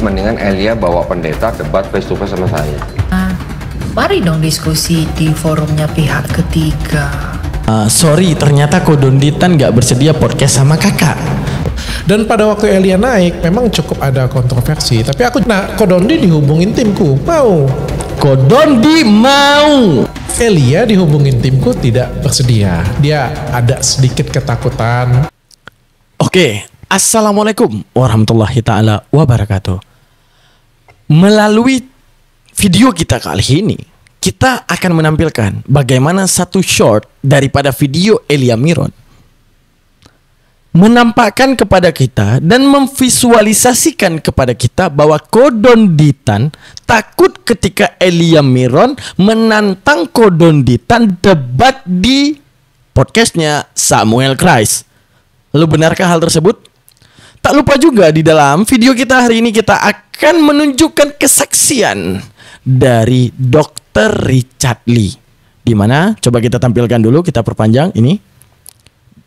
Mendingan Elia bawa pendeta debat face to face sama saya. Mari dong diskusi di forumnya pihak ketiga. Sorry, ternyata Kodonditan gak bersedia podcast sama kakak. Dan pada waktu Elia naik, memang cukup ada kontroversi. Tapi Kodondi dihubungin timku, mau. Kodondi mau. Elia dihubungin timku tidak bersedia. Dia ada sedikit ketakutan. Oke, assalamualaikum warahmatullahi ta'ala wabarakatuh. Melalui video kita kali ini, kita akan menampilkan bagaimana satu short daripada video Elia Miron menampakkan kepada kita dan memvisualisasikan kepada kita bahwa Kodonditan takut ketika Elia Miron menantang Kodonditan debat di podcastnya Samuel Christ. Lalu benarkah hal tersebut? Tak lupa juga di dalam video kita hari ini kita akan menunjukkan kesaksian dari Dr. Richard Lee. Di mana? Coba kita tampilkan dulu, kita perpanjang ini.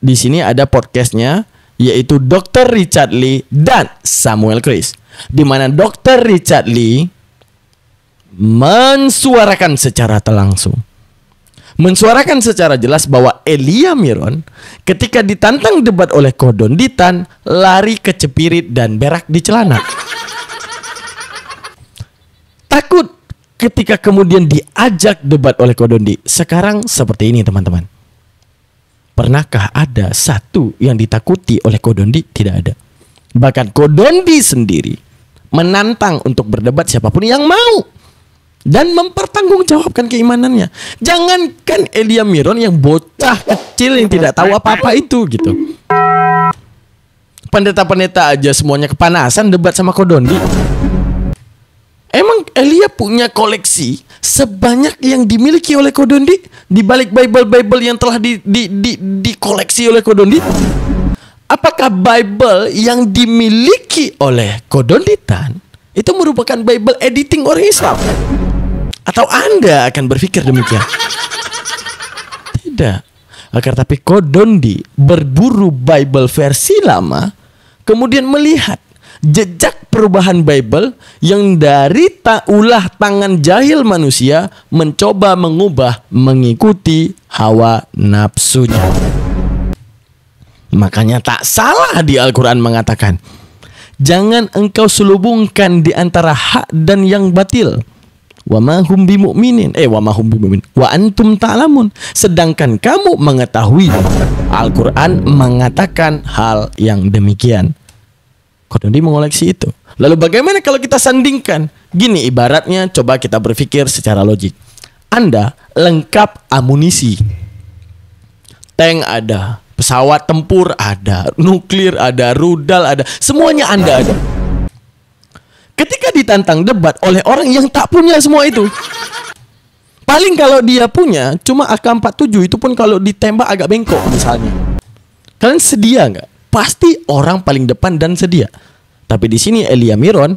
Di sini ada podcastnya, yaitu Dr. Richard Lee dan Samuel Christ. Di mana Dr. Richard Lee mensuarakan secara jelas bahwa Elia Miron ketika ditantang debat oleh Kodonditan lari ke cepirit dan berak di celana. Takut ketika kemudian diajak debat oleh Kodondi. Sekarang seperti ini teman-teman. Pernahkah ada satu yang ditakuti oleh Kodondi? Tidak ada. Bahkan Kodondi sendiri menantang untuk berdebat siapapun yang mau dan mempertanggungjawabkan keimanannya. Jangankan Elia Miron yang bocah kecil yang tidak tahu apa-apa itu gitu. Pendeta-pendeta aja semuanya kepanasan debat sama Kodondi. Emang Elia punya koleksi sebanyak yang dimiliki oleh Kodondi di balik Bible yang telah dikoleksi oleh Kodondi? Apakah Bible yang dimiliki oleh Kodonditan itu merupakan Bible editing orang Islam? Atau Anda akan berpikir demikian? Tidak. Akan tapi Kodondi berburu Bible versi lama, kemudian melihat jejak perubahan Bible yang dari ulah tangan jahil manusia mencoba mengubah mengikuti hawa nafsunya. Makanya tak salah di Al-Quran mengatakan, jangan engkau selubungkan di antara hak dan yang batil. Wa ma hum bimu'minin. Wa antum ta'lamun. Sedangkan kamu mengetahui. Al-Quran mengatakan hal yang demikian. Kodondi mengoleksi itu. Lalu bagaimana kalau kita sandingkan? Gini ibaratnya, coba kita berpikir secara logik. Anda lengkap amunisi. Tank ada, pesawat tempur ada, nuklir ada, rudal ada, semuanya Anda ada. Ketika ditantang debat oleh orang yang tak punya semua itu, paling kalau dia punya cuma AK-47, itu pun kalau ditembak agak bengkok misalnya. Kalian sedia nggak? Pasti orang paling depan dan sedia. Tapi di sini Elia Miron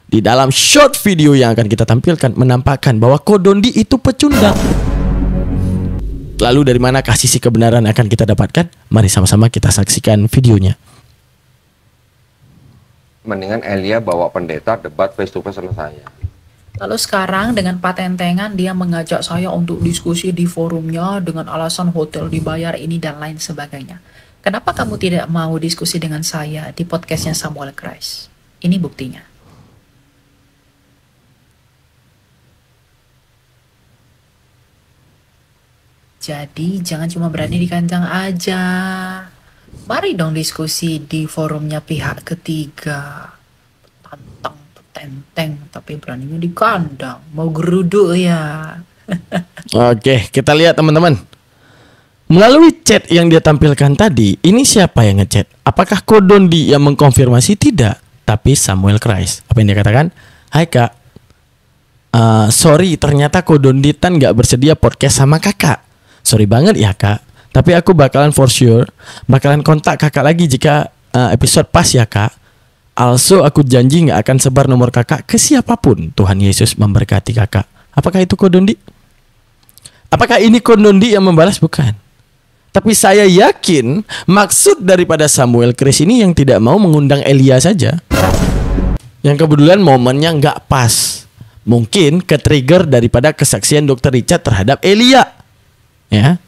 di dalam short video yang akan kita tampilkan menampakkan bahwa Kodondi itu pecundang. Lalu dari manakah sisi kebenaran akan kita dapatkan? Mari sama-sama kita saksikan videonya. Mendingan Elia bawa pendeta debat face to face sama saya. Lalu sekarang dengan patentengan dia mengajak saya untuk diskusi di forumnya dengan alasan hotel dibayar ini dan lain sebagainya. Kenapa kamu tidak mau diskusi dengan saya di podcastnya Samuel Christ? Ini buktinya. Jadi jangan cuma berani di kandang aja. Mari dong diskusi di forumnya pihak ketiga. Tantang, petenteng, tapi beraninya di kandang. Mau geruduk ya. Oke, kita lihat teman-teman. Melalui chat yang dia tampilkan tadi, ini siapa yang ngechat? Apakah Kodondi yang mengkonfirmasi? Tidak, tapi Samuel Christ. Apa yang dia katakan? Hai kak, sorry ternyata Kodonditan gak bersedia podcast sama kakak. Sorry banget ya kak, tapi aku bakalan for sure bakalan kontak kakak lagi jika episode pas ya kak. Also aku janji gak akan sebar nomor kakak ke siapapun. Tuhan Yesus memberkati kakak. Apakah itu Kodondi? Apakah ini Kodondi yang membalas? Bukan. Tapi saya yakin maksud daripada Samuel Christ ini yang tidak mau mengundang Elia saja. Yang kebetulan momennya nggak pas. Mungkin ke-trigger daripada kesaksian Dr. Richard terhadap Elia. Ya.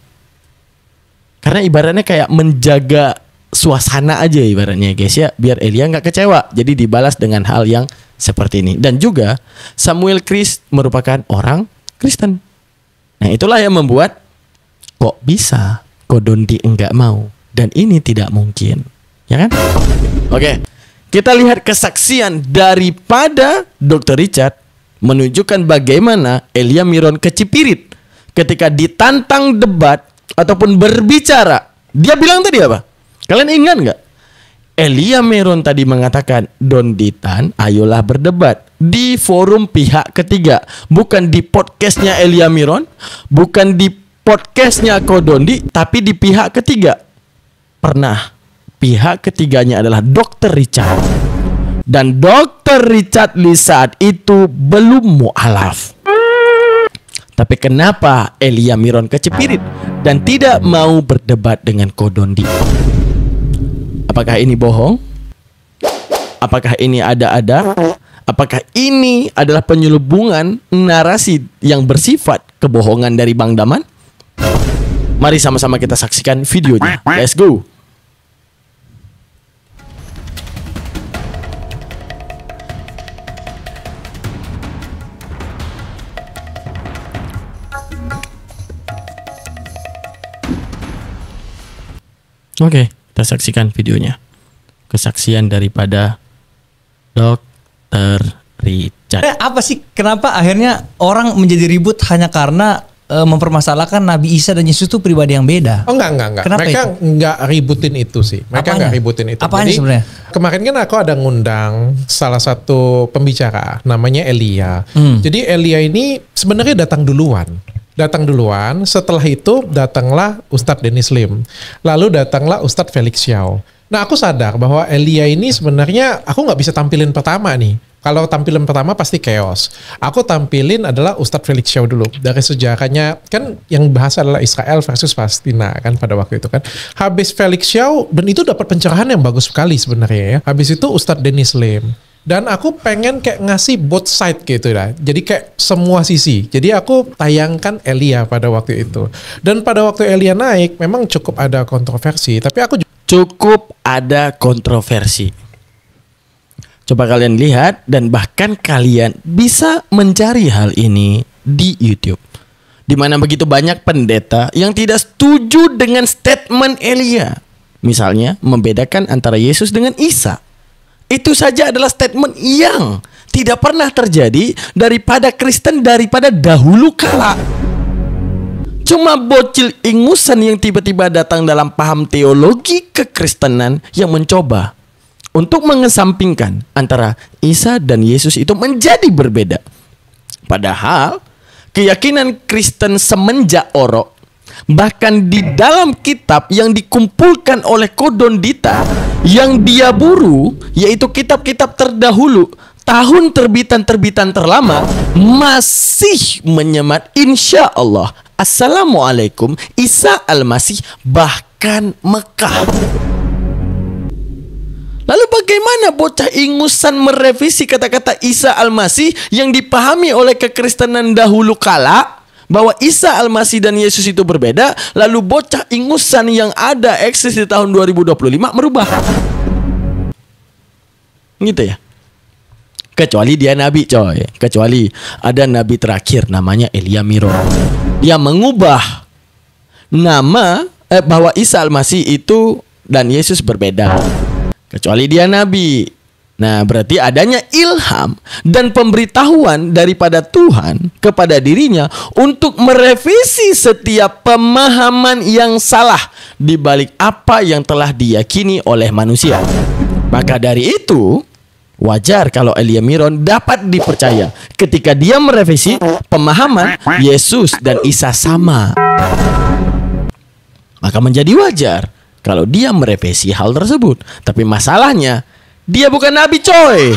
Karena ibaratnya kayak menjaga suasana aja ibaratnya guys ya, biar Elia nggak kecewa. Jadi dibalas dengan hal yang seperti ini. Dan juga Samuel Christ merupakan orang Kristen. Nah itulah yang membuat kok bisa Kodondi enggak mau. Dan ini tidak mungkin. Ya kan? Oke. Kita lihat kesaksian daripada Dr. Richard menunjukkan bagaimana Elia Miron kecipirit ketika ditantang debat ataupun berbicara. Dia bilang tadi apa? Kalian ingat nggak? Elia Miron tadi mengatakan, Donditan, ayolah berdebat di forum pihak ketiga, bukan di podcastnya Elia Miron, bukan di podcastnya Kodondi, tapi di pihak ketiga. Pernah pihak ketiganya adalah Dr. Richard. Dan Dr. Richard di saat itu belum mu'alaf. Tapi kenapa Elia Miron kecipirit dan tidak mau berdebat dengan Kodondi? Apakah ini bohong? Apakah ini ada-ada? Apakah ini adalah penyelubungan narasi yang bersifat kebohongan dari Bang Daman? Mari sama-sama kita saksikan videonya. Let's go. Oke, kita saksikan videonya. Kesaksian daripada Dr. Richard. Apa sih kenapa akhirnya orang menjadi ribut hanya karena mempermasalahkan Nabi Isa dan Yesus itu pribadi yang beda? Oh enggak. Kenapa Mereka itu? enggak ributin itu sih. Mereka Apanya? enggak ributin itu. Apanya Jadi sebenarnya? kemarin kan aku ada ngundang salah satu pembicara namanya Elia. Jadi Elia ini sebenarnya datang duluan. Setelah itu datanglah Ustadz Dennis Lim. Lalu datanglah Ustadz Felix Xiao. Nah aku sadar bahwa Elia ini sebenarnya aku nggak bisa tampilin pertama nih. Kalau tampilan pertama pasti chaos. Aku tampilin adalah Ustadz Felix Xiao dulu. Dari sejarahnya, kan yang bahas adalah Israel versus Palestina kan pada waktu itu kan. Habis Felix Xiao, dan itu dapat pencerahan yang bagus sekali sebenarnya ya. Habis itu Ustadz Dennis Lim. Dan aku pengen kayak ngasih both side gitu lah. Jadi kayak semua sisi. Jadi aku tayangkan Elia pada waktu itu. Dan pada waktu Elia naik, memang cukup ada kontroversi. Tapi aku Cukup ada kontroversi. Coba kalian lihat dan bahkan kalian bisa mencari hal ini di YouTube. Di mana begitu banyak pendeta yang tidak setuju dengan statement Elia. Misalnya membedakan antara Yesus dengan Isa. Itu saja adalah statement yang tidak pernah terjadi daripada Kristen daripada dahulu kala. Cuma bocil ingusan yang tiba-tiba datang dalam paham teologi kekristenan yang mencoba untuk mengesampingkan antara Isa dan Yesus itu menjadi berbeda. Padahal keyakinan Kristen semenjak orok, bahkan di dalam kitab yang dikumpulkan oleh Kodondita yang dia buru, yaitu kitab-kitab terdahulu, tahun terbitan terlama, masih menyemat insya Allah Assalamualaikum Isa Al-Masih bahkan Mekah. Lalu bagaimana bocah ingusan merevisi kata-kata Isa Al-Masih yang dipahami oleh kekristenan dahulu kala bahwa Isa Al-Masih dan Yesus itu berbeda, lalu bocah ingusan yang ada eksis di tahun 2025 merubah. Gitu ya. Kecuali dia nabi coy. Kecuali ada nabi terakhir namanya Elia Miron. Dia mengubah nama bahwa Isa Al-Masih itu dan Yesus berbeda. Kecuali dia nabi. Nah berarti adanya ilham dan pemberitahuan daripada Tuhan kepada dirinya untuk merevisi setiap pemahaman yang salah di balik apa yang telah diyakini oleh manusia. Maka dari itu wajar kalau Elia Miron dapat dipercaya ketika dia merevisi pemahaman Yesus dan Isa sama. Maka menjadi wajar kalau dia merevisi hal tersebut. Tapi masalahnya dia bukan nabi coy.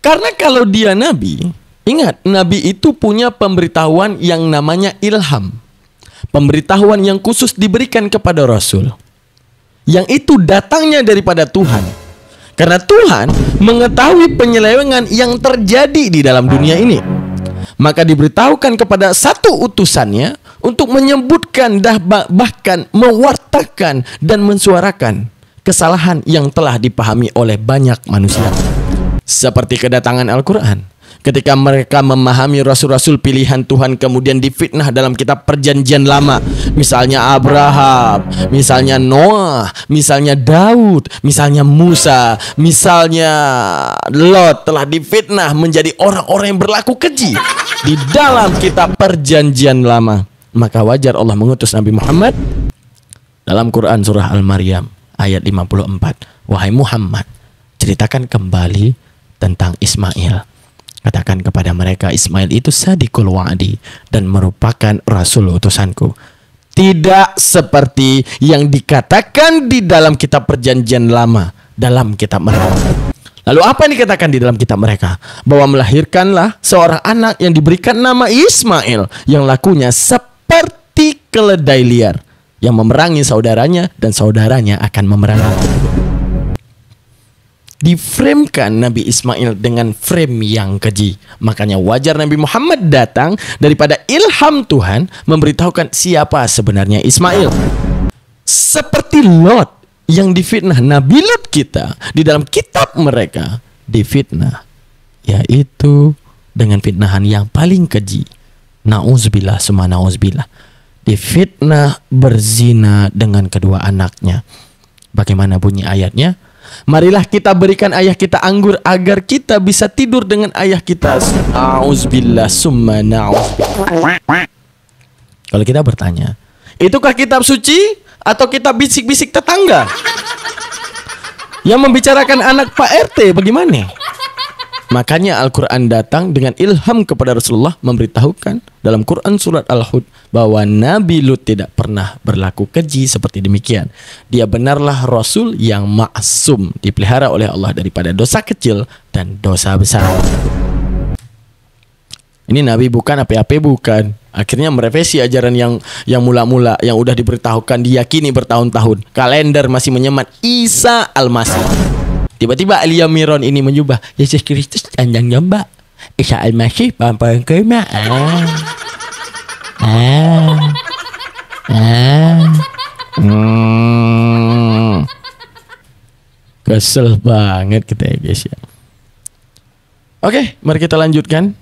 Karena kalau dia nabi, ingat nabi itu punya pemberitahuan yang namanya ilham. Pemberitahuan yang khusus diberikan kepada Rasul. yang itu datangnya daripada Tuhan. Karena Tuhan mengetahui penyelewengan yang terjadi di dalam dunia ini. Maka diberitahukan kepada satu utusannya untuk menyebutkan bahkan mewartakan dan mensuarakan kesalahan yang telah dipahami oleh banyak manusia. Seperti kedatangan Al-Quran. Ketika mereka memahami rasul-rasul pilihan Tuhan kemudian difitnah dalam kitab perjanjian lama. Misalnya Abraham, misalnya Noah, misalnya Daud, misalnya Musa, misalnya Lot telah difitnah menjadi orang-orang yang berlaku keji di dalam kitab perjanjian lama. Maka wajar Allah mengutus Nabi Muhammad dalam Quran surah Al-Maryam ayat 54. Wahai Muhammad, ceritakan kembali tentang Ismail. Katakan kepada mereka Ismail itu sadiqul wa'di dan merupakan rasul utusanku. Tidak seperti yang dikatakan di dalam kitab perjanjian lama, dalam kitab mereka. Lalu apa yang dikatakan di dalam kitab mereka? Bahwa melahirkanlah seorang anak yang diberikan nama Ismail, yang lakunya seperti keledai liar, yang memerangi saudaranya dan saudaranya akan memerangi. Diframekan Nabi Ismail dengan frame yang keji. Makanya wajar Nabi Muhammad datang daripada ilham Tuhan memberitahukan siapa sebenarnya Ismail. Seperti Lot yang difitnah Nabi Lot kita di dalam kitab mereka difitnah, yaitu dengan fitnahan yang paling keji. Nauzubillah summa nauzubillah. Difitnah berzina dengan kedua anaknya. Bagaimana bunyi ayatnya? Marilah kita berikan ayah kita anggur agar kita bisa tidur dengan ayah kita. Nauzubillah summa nauzubillah. Kalau kita bertanya, itukah kitab suci atau kitab bisik-bisik tetangga yang membicarakan anak Pak RT bagaimana? Makanya Al-Quran datang dengan ilham kepada Rasulullah memberitahukan dalam Quran surat Al-Hud bahwa Nabi Lut tidak pernah berlaku keji seperti demikian. Dia benarlah Rasul yang ma'sum, dipelihara oleh Allah daripada dosa kecil dan dosa besar. Ini Nabi bukan apa-apa bukan. Akhirnya merevisi ajaran yang mula-mula yang udah diberitahukan diyakini bertahun-tahun. Kalender masih menyemat Isa Al-Masih. Tiba-tiba Elia Miron ini menyubah Yesus Kristus panjang nyembah, Isa Al-Masih pampang kema. Kesel banget kita ya guys ya. Oke, mari kita lanjutkan.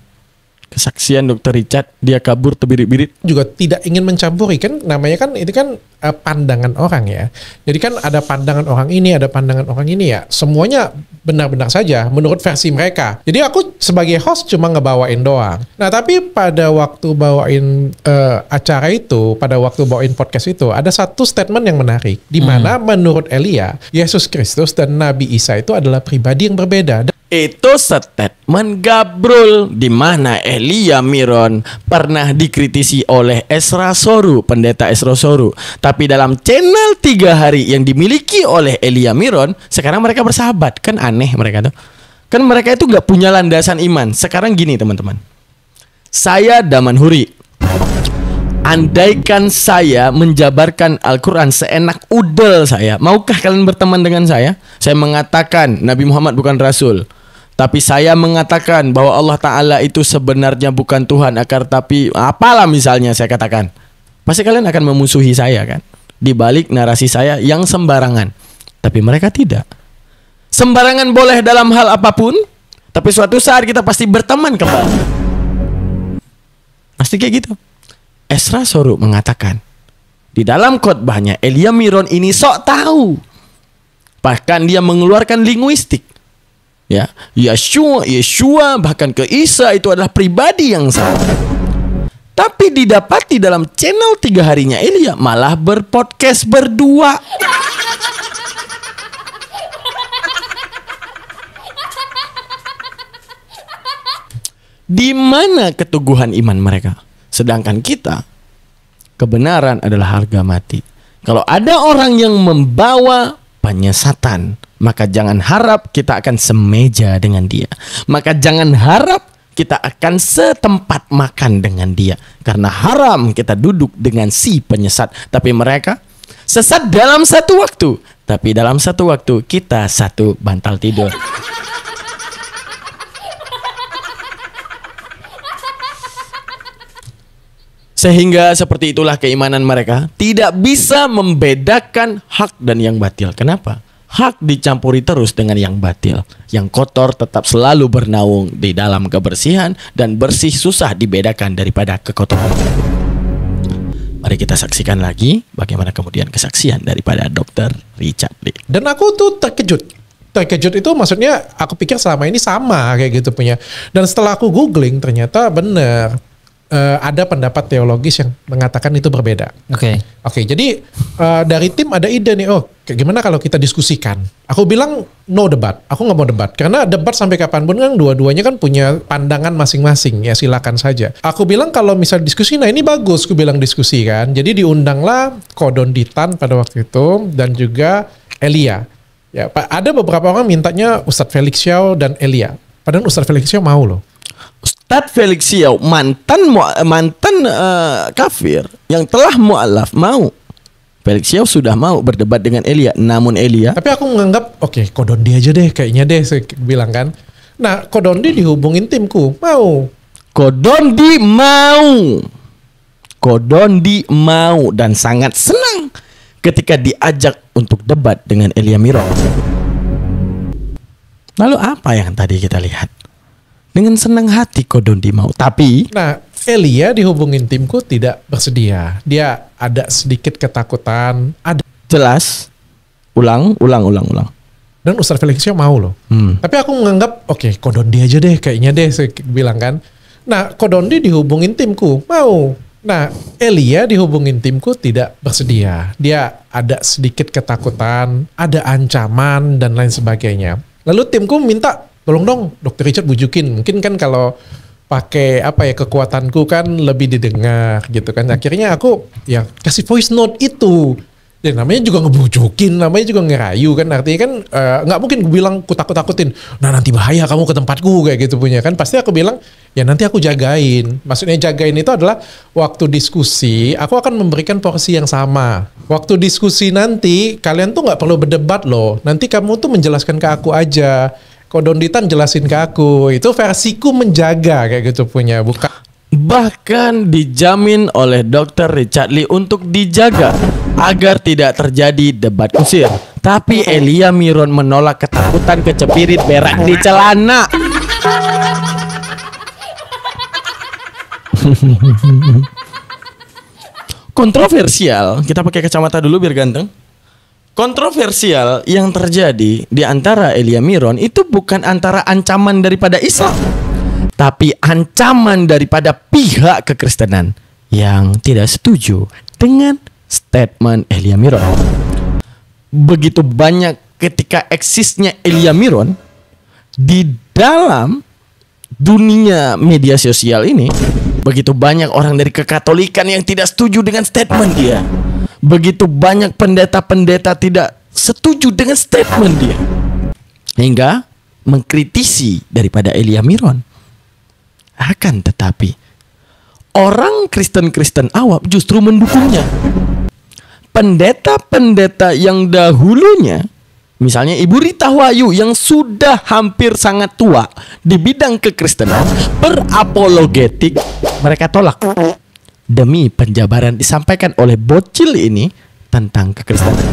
Kesaksian Dr. Richard, dia kabur terbirit-birit. Juga tidak ingin mencampuri, kan namanya kan itu kan pandangan orang ya. Jadi kan ada pandangan orang ini, ada pandangan orang ini ya. Semuanya benar-benar saja menurut versi mereka. Jadi aku sebagai host cuma ngebawain doang. Nah tapi pada waktu bawain acara itu, pada waktu bawain podcast itu, ada satu statement yang menarik. Di mana menurut Elia, Yesus Kristus dan Nabi Isa itu adalah pribadi yang berbeda. Itu statement gabrul di mana Elia Miron pernah dikritisi oleh Esra Soru, pendeta Esra Soru. Tapi dalam channel 3 hari yang dimiliki oleh Elia Miron, sekarang mereka bersahabat. Kan aneh mereka tuh. Kan mereka itu gak punya landasan iman. Sekarang gini teman-teman. Saya Daman Huri. Andaikan saya menjabarkan Al-Quran seenak udel saya, maukah kalian berteman dengan saya? Saya mengatakan Nabi Muhammad bukan Rasul, tapi saya mengatakan bahwa Allah Ta'ala itu sebenarnya bukan Tuhan, akan tapi apalah misalnya saya katakan, pasti kalian akan memusuhi saya kan, di balik narasi saya yang sembarangan. Tapi mereka tidak. Sembarangan boleh dalam hal apapun, tapi suatu saat kita pasti berteman kembali. Pasti kayak gitu. Esra Soru mengatakan di dalam khotbahnya Elia Miron ini sok tahu. Bahkan dia mengeluarkan linguistik. Ya, Yeshua bahkan ke Isa itu adalah pribadi yang sama. Tapi didapati dalam channel 3 harinya Elia malah berpodcast berdua. Di mana keteguhan iman mereka? Sedangkan kita, kebenaran adalah harga mati. Kalau ada orang yang membawa penyesatan, maka jangan harap kita akan semeja dengan dia. Maka jangan harap kita akan setempat makan dengan dia. Karena haram kita duduk dengan si penyesat. Tapi mereka Sesat dalam satu waktu, tapi dalam satu waktu kita satu bantal tidur. Sehingga seperti itulah keimanan mereka, tidak bisa membedakan hak dan yang batil. Kenapa? Hak dicampuri terus dengan yang batil. Yang kotor tetap selalu bernaung di dalam kebersihan, dan bersih susah dibedakan daripada kekotoran. Mari kita saksikan lagi bagaimana kemudian kesaksian daripada Dr. Richard Lee. Dan aku tuh terkejut. Terkejut itu maksudnya aku pikir selama ini sama kayak gitu punya. Dan setelah aku googling ternyata bener. Ada pendapat teologis yang mengatakan itu berbeda. Oke. Oke, jadi dari tim ada ide nih, kayak gimana kalau kita diskusikan? Aku bilang no debat, aku nggak mau debat. Karena debat sampai kapanpun kan dua-duanya kan punya pandangan masing-masing, ya silakan saja. Aku bilang kalau misal diskusi, nah ini bagus, aku bilang diskusi kan. Jadi diundanglah Kodonditan pada waktu itu, dan juga Elia. Ya, Pak, ada beberapa orang mintanya Ustadz Felix Xiao dan Elia. Padahal Ustadz Felix Xiao mau loh. Ustadz Felix Xiao mantan kafir yang telah mu'alaf mau. Felix Xiao sudah mau berdebat dengan Elia, namun Elia. Tapi aku menganggap oke, Kodondi aja deh kayaknya deh, saya bilang kan. Nah, Kodondi dihubungin timku, mau. Kodondi mau dan sangat senang ketika diajak untuk debat dengan Elia Miron. Lalu apa yang tadi kita lihat? Dengan senang hati Kodondi mau, tapi nah, Elia dihubungin timku tidak bersedia. Dia ada sedikit ketakutan, ada. Jelas. Ulang. Dan Ustadz Felix Xiao mau loh. Tapi aku menganggap oke, Kodondi aja deh kayaknya deh, saya bilang kan. Nah, Kodondi dihubungin timku, mau. Nah, Elia dihubungin timku tidak bersedia. Dia ada sedikit ketakutan, ada ancaman dan lain sebagainya. Lalu timku minta, tolong dong Dr. Richard bujukin. Mungkin kan kalau pakai kekuatanku kan lebih didengar gitu kan. Akhirnya aku ya kasih voice note itu. Ya namanya juga ngebujukin, namanya juga ngerayu kan. Artinya kan nggak mungkin gue bilang ku takut-takutin. Nah nanti bahaya kamu ke tempatku kayak gitu punya kan. Pasti aku bilang ya nanti aku jagain. Maksudnya jagain itu adalah waktu diskusi aku akan memberikan porsi yang sama. Waktu diskusi nanti kalian tuh nggak perlu berdebat loh. Nanti kamu tuh menjelaskan ke aku aja. Kodonditan jelasin ke aku. Itu versiku menjaga kayak gitu punya, bukan. bahkan dijamin oleh Dr. Richard Lee untuk dijaga agar tidak terjadi debat kusir. Tapi Elia Miron menolak ketakutan kecepirit berak di celana. Kontroversial, kita pakai kacamata dulu biar ganteng. Kontroversial yang terjadi di antara Elia Miron itu bukan antara ancaman daripada Islam, tapi ancaman daripada pihak kekristenan yang tidak setuju dengan statement Elia Miron. Begitu banyak ketika eksisnya Elia Miron di dalam dunia media sosial ini, begitu banyak orang dari kekatolikan yang tidak setuju dengan statement dia. Begitu banyak pendeta-pendeta tidak setuju dengan statement dia, hingga mengkritisi daripada Elia Miron. Akan tetapi orang Kristen-Kristen awam justru mendukungnya. Pendeta-pendeta yang dahulunya, misalnya Ibu Rita Wahyu yang sudah hampir sangat tua di bidang kekristenan, berapologetik, mereka tolak demi penjabaran disampaikan oleh bocil ini tentang kekristenan.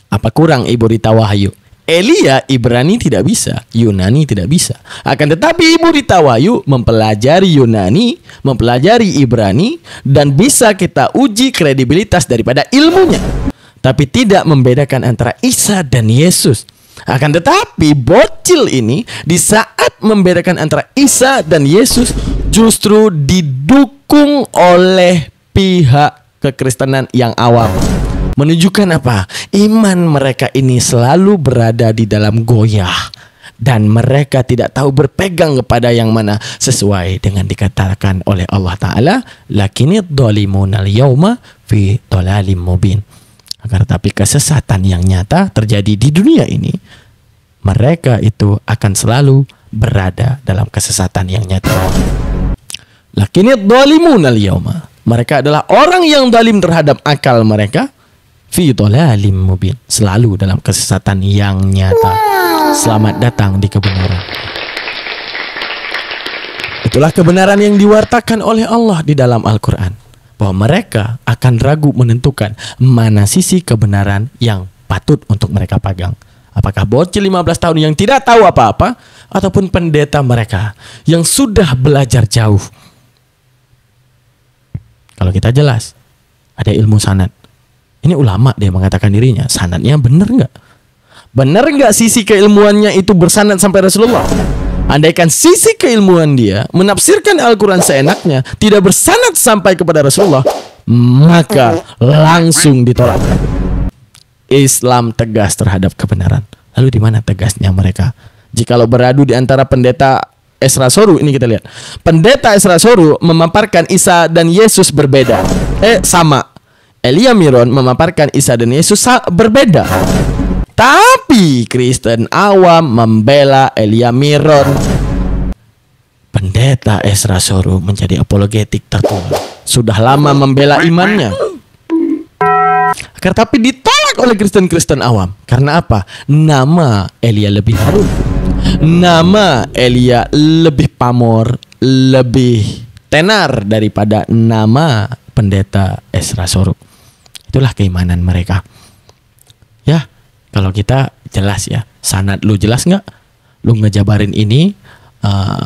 Apa kurang Ibu Rita Wahyu? Elia Ibrani tidak bisa, Yunani tidak bisa. Akan tetapi Ibu Rita Wahyu mempelajari Yunani, mempelajari Ibrani, dan bisa kita uji kredibilitas daripada ilmunya. Tapi tidak membedakan antara Isa dan Yesus. Akan tetapi bocil ini di saat membedakan antara Isa dan Yesus justru didukung oleh pihak kekristenan yang awam. Menunjukkan apa? Iman mereka ini selalu berada di dalam goyah, dan mereka tidak tahu berpegang kepada yang mana, sesuai dengan dikatakan oleh Allah Ta'ala, lakinid dhalimuna al-yawma fi dhalalim mubin. Akan tetapi kesesatan yang nyata terjadi di dunia ini, mereka itu akan selalu berada dalam kesesatan yang nyata. Lakinid dhalimuna al-yawma, mereka adalah orang yang zalim terhadap akal mereka fi dhalalim mubin, selalu dalam kesesatan yang nyata. Selamat datang di kebenaran. Itulah kebenaran yang diwartakan oleh Allah di dalam Al-Quran, bahwa mereka akan ragu menentukan mana sisi kebenaran yang patut untuk mereka pegang. Apakah bocil 15 tahun yang tidak tahu apa-apa, ataupun pendeta mereka yang sudah belajar jauh. Kalau kita jelas, ada ilmu sanad. Ini ulama dia mengatakan dirinya, sanadnya benar nggak? Benar nggak sisi keilmuannya itu bersanad sampai Rasulullah? Andaikan sisi keilmuan dia menafsirkan Al-Quran seenaknya, tidak bersanad sampai kepada Rasulullah, maka langsung ditolak. Islam tegas terhadap kebenaran. Lalu di mana tegasnya mereka? Jikalau beradu di antara pendeta Esra Soru, ini kita lihat. Pendeta Esra Soru memaparkan Isa dan Yesus berbeda. Sama. Elia Miron memaparkan Isa dan Yesus berbeda. Tapi Kristen awam membela Elia Miron. Pendeta Esra Soru menjadi apologetik tertua. Sudah lama membela imannya. Tapi ditolak oleh Kristen-Kristen awam. Karena apa? Nama Elia lebih harum. Nama Elia lebih pamor, lebih tenar daripada nama pendeta Esra Soru. Itulah keimanan mereka. Ya, kalau kita jelas ya, sanad lu jelas nggak? Lu ngejabarin ini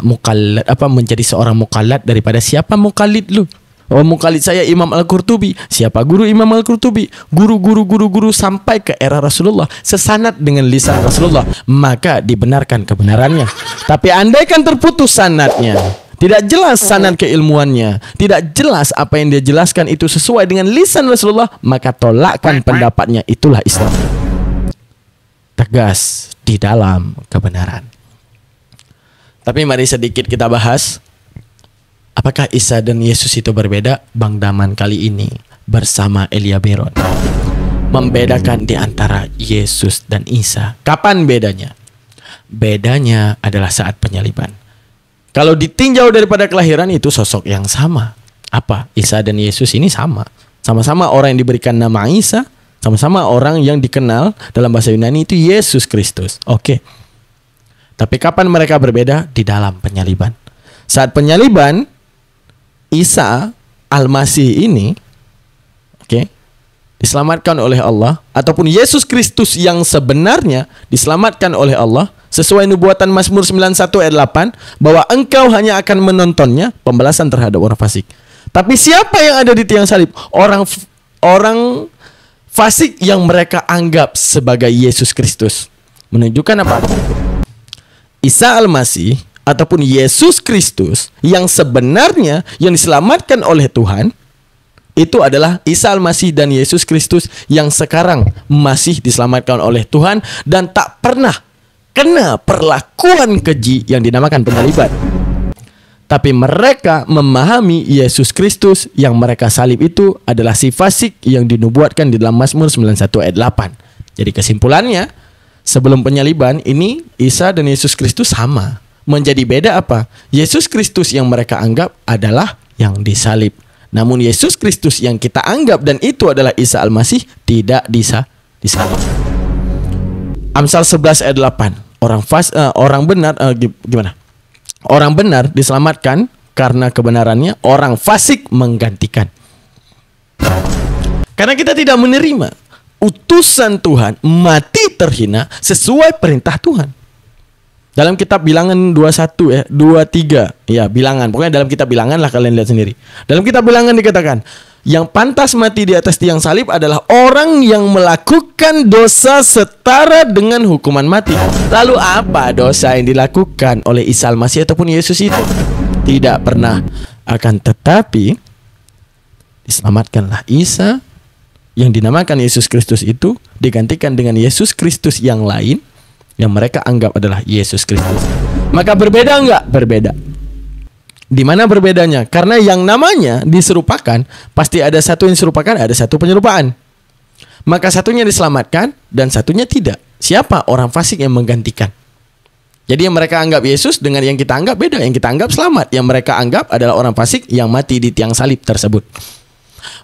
mukallad menjadi seorang mukallad daripada siapa mukallid lu? Oh, mukallid saya Imam Al-Qurtubi. Siapa guru Imam Al-Qurtubi? Guru sampai ke era Rasulullah, sesanad dengan lisan Rasulullah, maka dibenarkan kebenarannya. Tapi andaikan terputus sanadnya, tidak jelas sanad keilmuannya, tidak jelas apa yang dia jelaskan itu sesuai dengan lisan Rasulullah, maka tolakkan pendapatnya. Itulah Islam. Tegas di dalam kebenaran. Tapi mari sedikit kita bahas, apakah Isa dan Yesus itu berbeda? Bang Daman kali ini bersama Elia Miron membedakan di antara Yesus dan Isa. Kapan bedanya? Bedanya adalah saat penyaliban. Kalau ditinjau daripada kelahiran itu sosok yang sama. Apa? Isa dan Yesus ini sama. Sama-sama orang yang diberikan nama Isa, sama-sama orang yang dikenal dalam bahasa Yunani itu Yesus Kristus. Oke. Tapi kapan mereka berbeda? Di dalam penyaliban. Saat penyaliban, Isa Al-Masih ini diselamatkan oleh Allah, ataupun Yesus Kristus yang sebenarnya diselamatkan oleh Allah sesuai nubuatan Mazmur 91 ayat 8, bahwa engkau hanya akan menontonnya, pembalasan terhadap orang fasik. Tapi siapa yang ada di tiang salib? Orang fasik yang mereka anggap sebagai Yesus Kristus. Menunjukkan apa? Isa Al-Masih ataupun Yesus Kristus yang sebenarnya yang diselamatkan oleh Tuhan itu adalah Isa Al-Masih dan Yesus Kristus yang sekarang masih diselamatkan oleh Tuhan dan tak pernah kena perlakuan keji yang dinamakan penyaliban. Tapi mereka memahami Yesus Kristus yang mereka salib itu adalah si fasik yang dinubuatkan di dalam Mazmur 91 ayat 8. Jadi kesimpulannya, sebelum penyaliban ini Isa dan Yesus Kristus sama. Menjadi beda apa? Yesus Kristus yang mereka anggap adalah yang disalib. Namun Yesus Kristus yang kita anggap dan itu adalah Isa Al-Masih tidak disalib. Amsal 11 ayat 8. Orang benar gimana? Orang benar diselamatkan karena kebenarannya, orang fasik menggantikan. Karena kita tidak menerima utusan Tuhan mati terhina sesuai perintah Tuhan. Dalam kitab Bilangan 23 ya, Bilangan. Pokoknya dalam kitab Bilangan lah, kalian lihat sendiri. Dalam kitab Bilangan dikatakan, yang pantas mati di atas tiang salib adalah orang yang melakukan dosa setara dengan hukuman mati. Lalu apa dosa yang dilakukan oleh Isa Al-Masih ataupun Yesus itu? Tidak pernah. Akan tetapi diselamatkanlah Isa yang dinamakan Yesus Kristus itu digantikan dengan Yesus Kristus yang lain yang mereka anggap adalah Yesus Kristus. Maka berbeda enggak? Berbeda. Di mana berbedanya? Karena yang namanya diserupakan, pasti ada satu yang diserupakan, ada satu penyerupaan. Maka satunya diselamatkan dan satunya tidak. Siapa? Orang fasik yang menggantikan. Jadi yang mereka anggap Yesus dengan yang kita anggap beda. Yang kita anggap selamat, yang mereka anggap adalah orang fasik yang mati di tiang salib tersebut.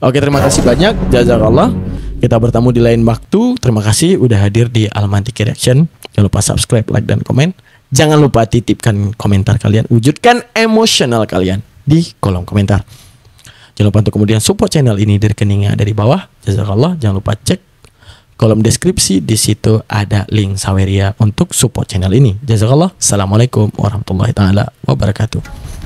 Oke, terima kasih banyak. Jazakallah. Kita bertemu di lain waktu. Terima kasih udah hadir di Almantiki Reaction. Jangan lupa subscribe, like, dan komen. Jangan lupa titipkan komentar kalian. Wujudkan emosional kalian di kolom komentar. Jangan lupa untuk kemudian support channel ini di rekening yang ada di bawah. Jazakallah. Jangan lupa cek kolom deskripsi. Di situ ada link Saweria untuk support channel ini. Jazakallah. Assalamualaikum warahmatullahi taala wabarakatuh.